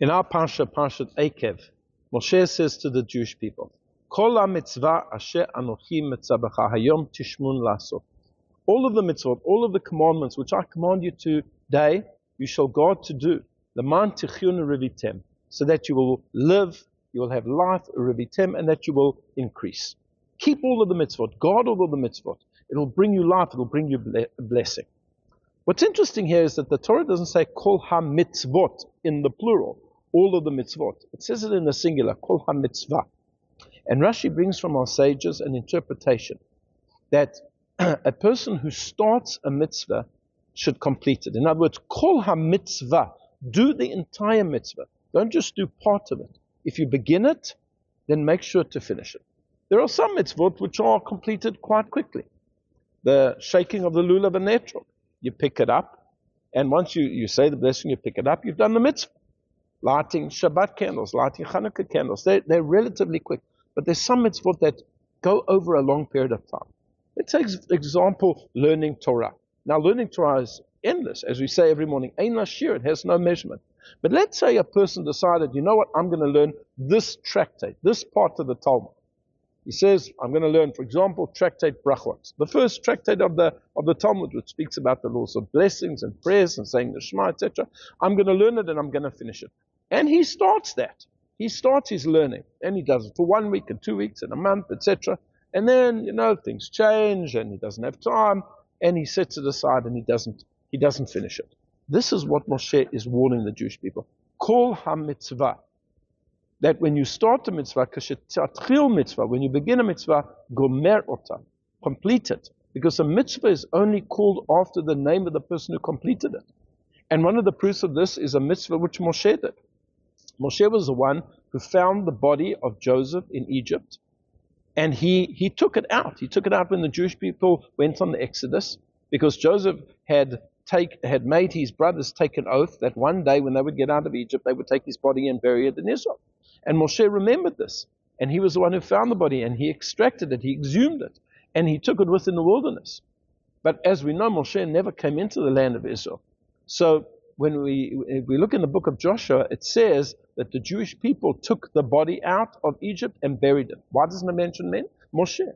In our Parshat Eikev, Moshe says to the Jewish people, Kol ha-mitzvah asher anochi mitzabecha hayom tishmun lasot. All of the mitzvot, all of the commandments which I command you today, you shall guard to do. Leman tichyun u'revitem, so that you will live, you will have life, u'revitem, and that you will increase. Keep all of the mitzvot, guard all of the mitzvot. It will bring you life, it will bring you a blessing. What's interesting here is that the Torah doesn't say kol ha-mitzvot in the plural, all of the mitzvot. It says it in the singular, kol ha-mitzvah. And Rashi brings from our sages an interpretation that a person who starts a mitzvah should complete it. In other words, kol ha-mitzvah, do the entire mitzvah. Don't just do part of it. If you begin it, then make sure to finish it. There are some mitzvot which are completed quite quickly. The shaking of the lulav and etrog. You pick it up, and once you say the blessing, you pick it up, you've done the mitzvah. Lighting Shabbat candles, lighting Hanukkah candles, they're relatively quick. But there's some mitzvot that go over a long period of time. Let's take example, learning Torah. Now, learning Torah is endless, as we say every morning. Ein lashir, it has no measurement. But let's say a person decided, you know what, I'm going to learn this tractate, this part of the Talmud. He says, I'm going to learn, for example, tractate Brachot, the first tractate of the Talmud, which speaks about the laws of blessings and prayers and saying the Shema, etc. I'm going to learn it and I'm going to finish it. And he starts that. He starts his learning, and he does it for 1 week and 2 weeks and a month, etc. And then, things change and he doesn't have time, and he sets it aside and he doesn't finish it. This is what Moshe is warning the Jewish people. Kol ha-mitzvah. That when you start a mitzvah, when you begin a mitzvah, gomer ota, complete it. Because a mitzvah is only called after the name of the person who completed it. And one of the proofs of this is a mitzvah which Moshe did. Moshe was the one who found the body of Joseph in Egypt, and he took it out. He took it out when the Jewish people went on the Exodus, because Joseph had made his brothers take an oath that one day when they would get out of Egypt, they would take his body and bury it in Israel. And Moshe remembered this, and he was the one who found the body, and he extracted it, he exhumed it, and he took it with in the wilderness. But as we know, Moshe never came into the land of Israel. So when we look in the book of Joshua, it says that the Jewish people took the body out of Egypt and buried it. Why doesn't it mention men? Moshe.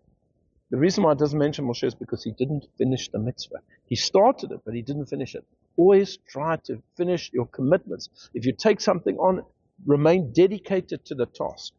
The reason why it doesn't mention Moshe is because he didn't finish the mitzvah. He started it, but he didn't finish it. Always try to finish your commitments. If you take something on, remain dedicated to the task.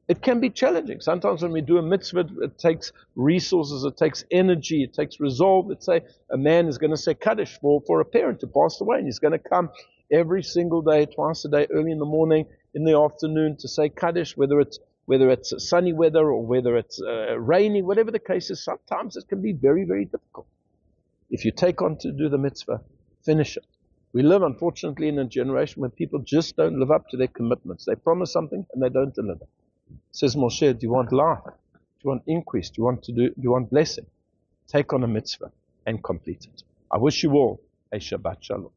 It can be challenging. Sometimes when we do a mitzvah, it takes resources, it takes energy, it takes resolve. Let's say a man is going to say Kaddish for a parent who passed away, and he's going to come every single day, twice a day, early in the morning, in the afternoon, to say Kaddish, whether it's sunny weather or whether it's rainy, whatever the case is. Sometimes it can be very, very difficult. If you take on to do the mitzvah, finish it. We live, unfortunately, in a generation where people just don't live up to their commitments. They promise something and they don't deliver. Says Moshe, do you want life? Do you want increase? Do you want blessing? Take on a mitzvah and complete it. I wish you all a Shabbat Shalom.